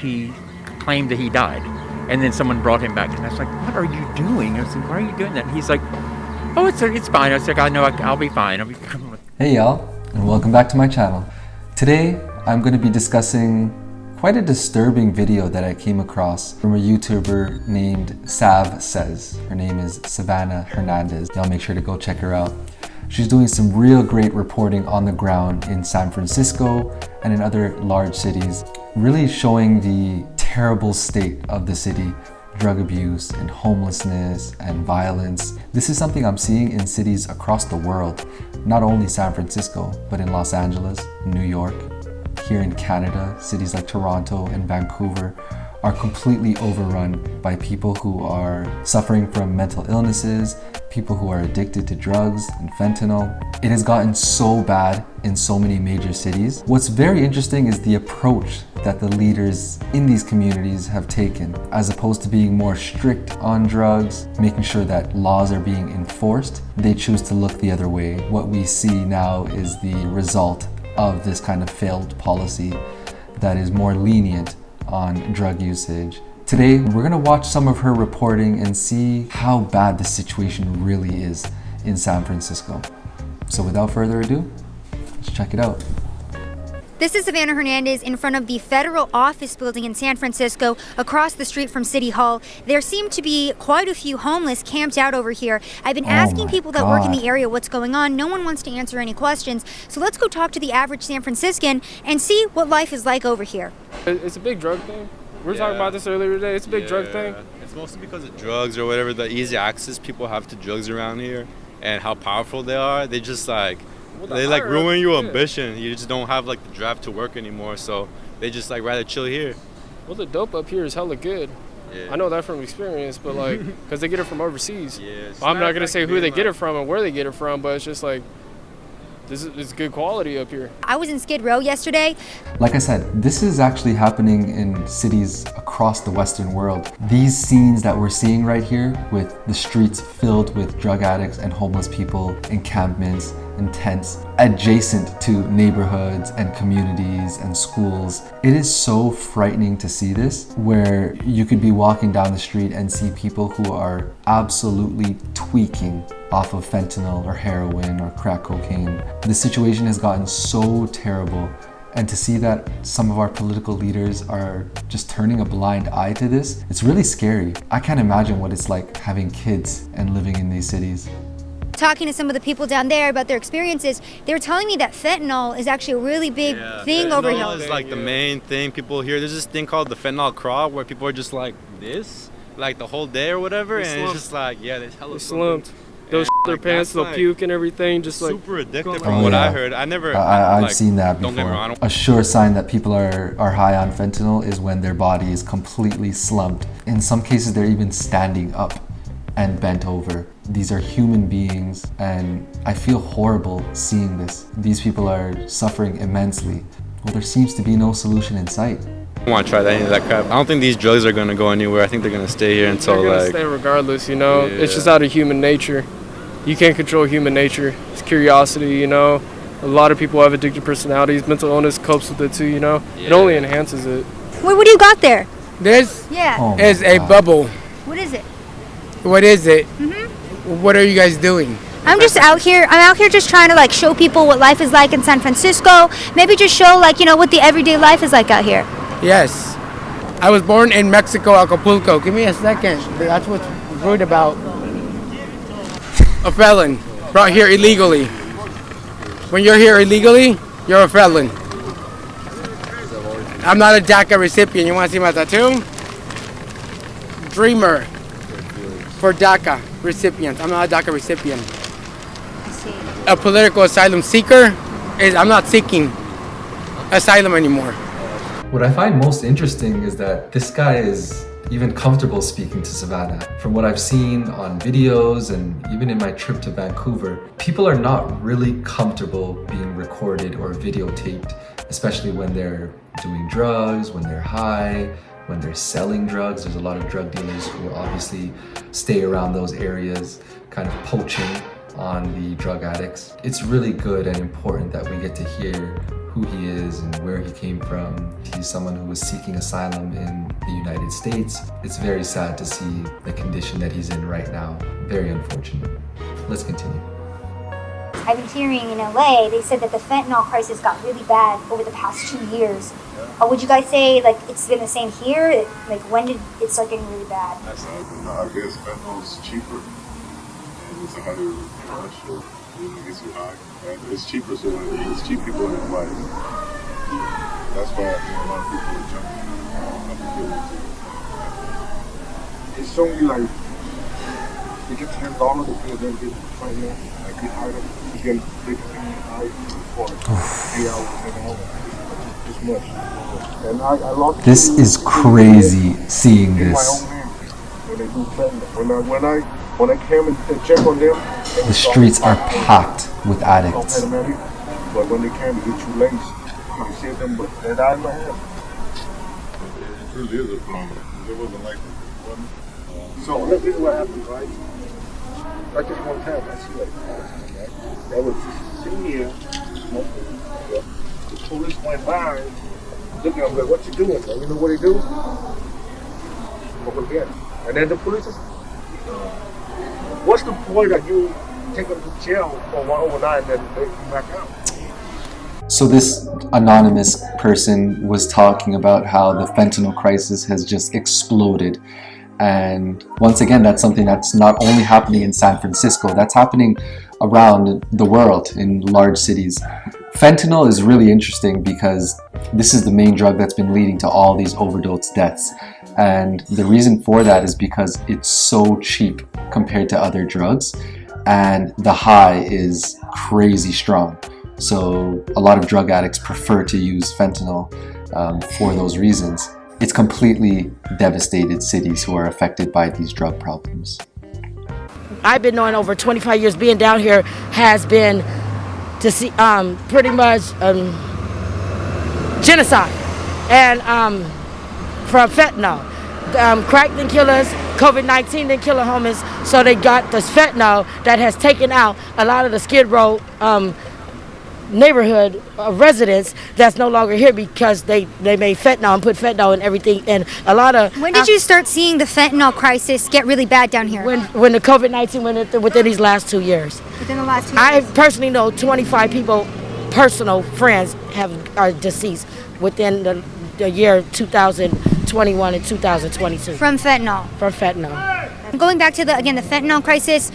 he claimed that he died. And then someone brought him back. And I was like, what are you doing? I was like, why are you doing that? And he's like, oh, it's fine. I was like, I know I'll be fine. I'll be fine. Hey y'all, and welcome back to my channel. Today, I'm going to be discussing quite a disturbing video that I came across from a YouTuber named Sav Says. Her name is Savannah Hernandez. Y'all make sure to go check her out. She's doing some real great reporting on the ground in San Francisco and in other large cities, really showing the terrible state of the city, drug abuse and homelessness and violence. This is something I'm seeing in cities across the world, not only San Francisco, but in Los Angeles, New York, here in Canada. Cities like Toronto and Vancouver are completely overrun by people who are suffering from mental illnesses, people who are addicted to drugs and fentanyl. It has gotten so bad in so many major cities. What's very interesting is the approach that the leaders in these communities have taken. As opposed to being more strict on drugs, making sure that laws are being enforced, they choose to look the other way. What we see now is the result of this kind of failed policy that is more lenient on drug usage. Today, we're gonna watch some of her reporting and see how bad the situation really is in San Francisco. So without further ado, let's check it out. This is Savannah Hernandez in front of the federal office building in San Francisco, across the street from City Hall. There seem to be quite a few homeless camped out over here. I've been asking people that work in the area what's going on. No one wants to answer any questions. So let's go talk to the average San Franciscan and see what life is like over here. It's a big drug thing. We were talking about this earlier today. It's a big drug thing. It's mostly because of drugs or whatever, the easy access people have to drugs around here and how powerful they are. They just they ruin your ambition. You just don't have like the drive to work anymore, so they just rather chill here. Well, the dope up here is hella good. I know that from experience, but because they get it from overseas. I'm not gonna say who they get it from and where they get it from, but it's just it's good quality up here. I was in Skid Row yesterday. Like I said, this is actually happening in cities across the Western world. These scenes that we're seeing right here, with the streets filled with drug addicts and homeless people, encampments and tents adjacent to neighborhoods and communities and schools. It is so frightening to see this, where you could be walking down the street and see people who are absolutely tweaking off of fentanyl or heroin or crack cocaine. The situation has gotten so terrible, and to see that some of our political leaders are just turning a blind eye to this, it's really scary. I can't imagine what it's like having kids and living in these cities. Talking to some of the people down there about their experiences, they were telling me that fentanyl is actually a really big thing over here. Fentanyl is the main thing people hear. There's this thing called the fentanyl crawl where people are just this, the whole day or whatever, and it's just they hella slumped. They'll shit their pants, they'll puke and everything, just super addictive from what I heard. I've seen that before. A sure sign that people are high on fentanyl is when their body is completely slumped. In some cases, they're even standing up and bent over. These are human beings, and I feel horrible seeing this. These people are suffering immensely. Well, there seems to be no solution in sight. I don't want to try any of that crap. I don't think these drugs are going to go anywhere. I think they're going to stay here until they're going to stay regardless, It's just out of human nature. You can't control human nature. It's curiosity, A lot of people have addictive personalities. Mental illness copes with it too, It only enhances it. Wait, what do you got there? This is a bubble. What is it? What is it? What are you guys doing? I'm out here just trying to show people what life is like in San Francisco. Maybe just show what the everyday life is like out here. Yes. I was born in Mexico, Acapulco. Give me a second. That's what's rude about. A felon brought here illegally. When you're here illegally, you're a felon. I'm not a DACA recipient. You want to see my tattoo? Dreamer for DACA recipients. I'm not a DACA recipient. A political asylum seeker I'm not seeking asylum anymore. What I find most interesting is that this guy is even comfortable speaking to Savannah. From what I've seen on videos and even in my trip to Vancouver, people are not really comfortable being recorded or videotaped, especially when they're doing drugs, when they're high, when they're selling drugs. There's a lot of drug dealers who obviously stay around those areas, kind of poaching on the drug addicts. It's really good and important that we get to hear who he is and where he came from. He's someone who was seeking asylum in the United States. It's very sad to see the condition that he's in right now. Very unfortunate. Let's continue. I've been hearing in LA, they said that the fentanyl crisis got really bad over the past 2 years. Would you guys say like it's been the same here? Like when did it start getting really bad? I guess fentanyl's cheaper. And it's 100 rush, so it gets you high. And it's cheaper, so it's cheap people in his life. That's why I think a lot of people are jumping up and it's only like you get $10 because they get right now. Like get higher, you get high for 8 hours, 10 hours. It's much. And I lost. This is crazy seeing in my this. own hand when they do fentanyl. When I came and check on them, The streets are packed with addicts. but when they came to get you laced, you see them, but they died in my hand. It really is a problem. It wasn't like this, wasn't it? So this is what happened, right? Like this one time, I see like right? That was senior smoking. The police went by, looking at him like, "What you doing, man?" You know what they do? Smoke again. And then the police is, what's the point of you take them to jail for one overnight and then they come back out? So this anonymous person was talking about how the fentanyl crisis has just exploded. And once again, that's something that's not only happening in San Francisco, that's happening around the world in large cities. Fentanyl is really interesting because this is the main drug that's been leading to all these overdose deaths. And the reason for that is because it's so cheap compared to other drugs, and the high is crazy strong. So a lot of drug addicts prefer to use fentanyl for those reasons. It's completely devastated cities who are affected by these drug problems. I've been knowing over 25 years being down here has been to see pretty much genocide and from fentanyl. Crack didn't kill us, COVID-19 didn't kill the homeless, so they got this fentanyl that has taken out a lot of the Skid Row neighborhood residents that's no longer here because they made fentanyl and put fentanyl in everything. And a lot of When did you start seeing the fentanyl crisis get really bad down here? when the COVID-19 went within these last 2 years. Within the last 2 I years? personally know 25 people, personal friends, are deceased within the year 2021 and 2022 From fentanyl. from fentanyl. Going back to the fentanyl crisis,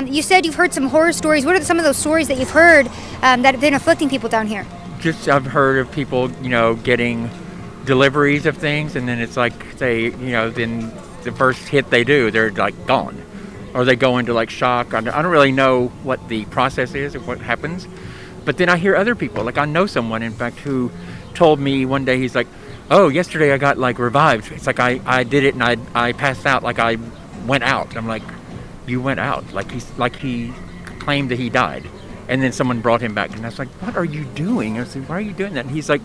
you said you've heard some horror stories. What are some of those stories that you've heard that have been afflicting people down here? Just I've heard of people, getting deliveries of things, and then it's like then the first hit they do, they're like gone, or they go into like shock. I don't really know what the process is or what happens, but then I hear other people. Like I know someone, in fact, who told me one day, he's like, "Oh, yesterday I got like revived. It's like I did it and I passed out, like I went out." I'm like, "You went out?" Like he claimed that he died, and then someone brought him back, and I was like, "What are you doing?" I said, "Why are you doing that?" And he's like,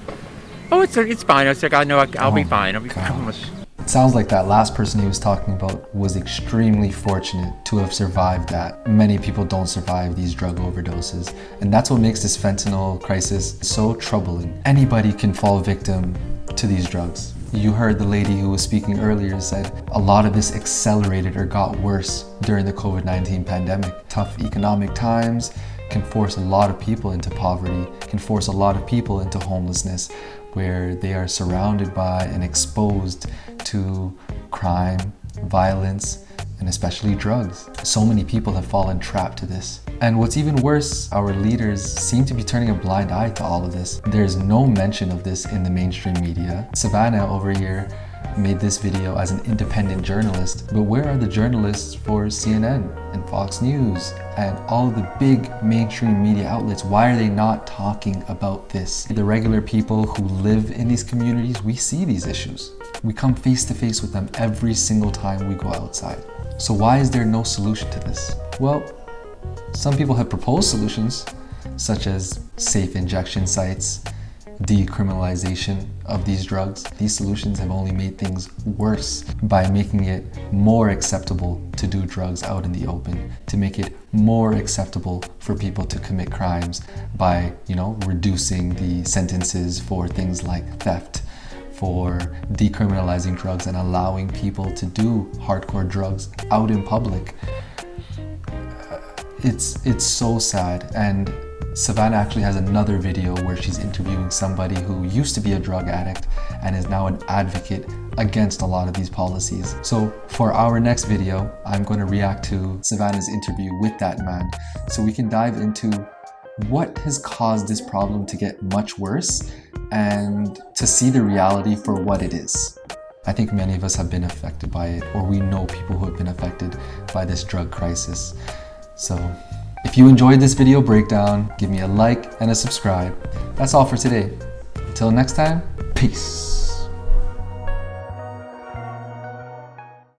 "Oh, it's fine." I was like, "I know I'll be fine. I'll be fine." It sounds like that last person he was talking about was extremely fortunate to have survived that. Many people don't survive these drug overdoses, and that's what makes this fentanyl crisis so troubling. Anybody can fall victim to these drugs. You heard the lady who was speaking earlier said a lot of this accelerated or got worse during the COVID-19 pandemic. Tough economic times can force a lot of people into poverty, can force a lot of people into homelessness, where they are surrounded by and exposed to crime, violence, and especially drugs. So many people have fallen trapped to this. And what's even worse, our leaders seem to be turning a blind eye to all of this. There's no mention of this in the mainstream media. Savannah over here made this video as an independent journalist, but where are the journalists for CNN and Fox News and all the big mainstream media outlets? Why are they not talking about this? The regular people who live in these communities, we see these issues. We come face to face with them every single time we go outside. So why is there no solution to this? Well, some people have proposed solutions, such as safe injection sites, decriminalization of these drugs. These solutions have only made things worse by making it more acceptable to to do drugs out in the open, to make it more acceptable for people to commit crimes by, reducing the sentences for things like theft, for decriminalizing drugs and allowing people to do hardcore drugs out in public. It's so sad. And Savannah actually has another video where she's interviewing somebody who used to be a drug addict and is now an advocate against a lot of these policies. So for our next video, I'm going to react to Savannah's interview with that man so we can dive into what has caused this problem to get much worse and to see the reality for what it is. I think many of us have been affected by it, or we know people who have been affected by this drug crisis. So if you enjoyed this video breakdown, give me a like and a subscribe. That's all for today. Until next time, peace.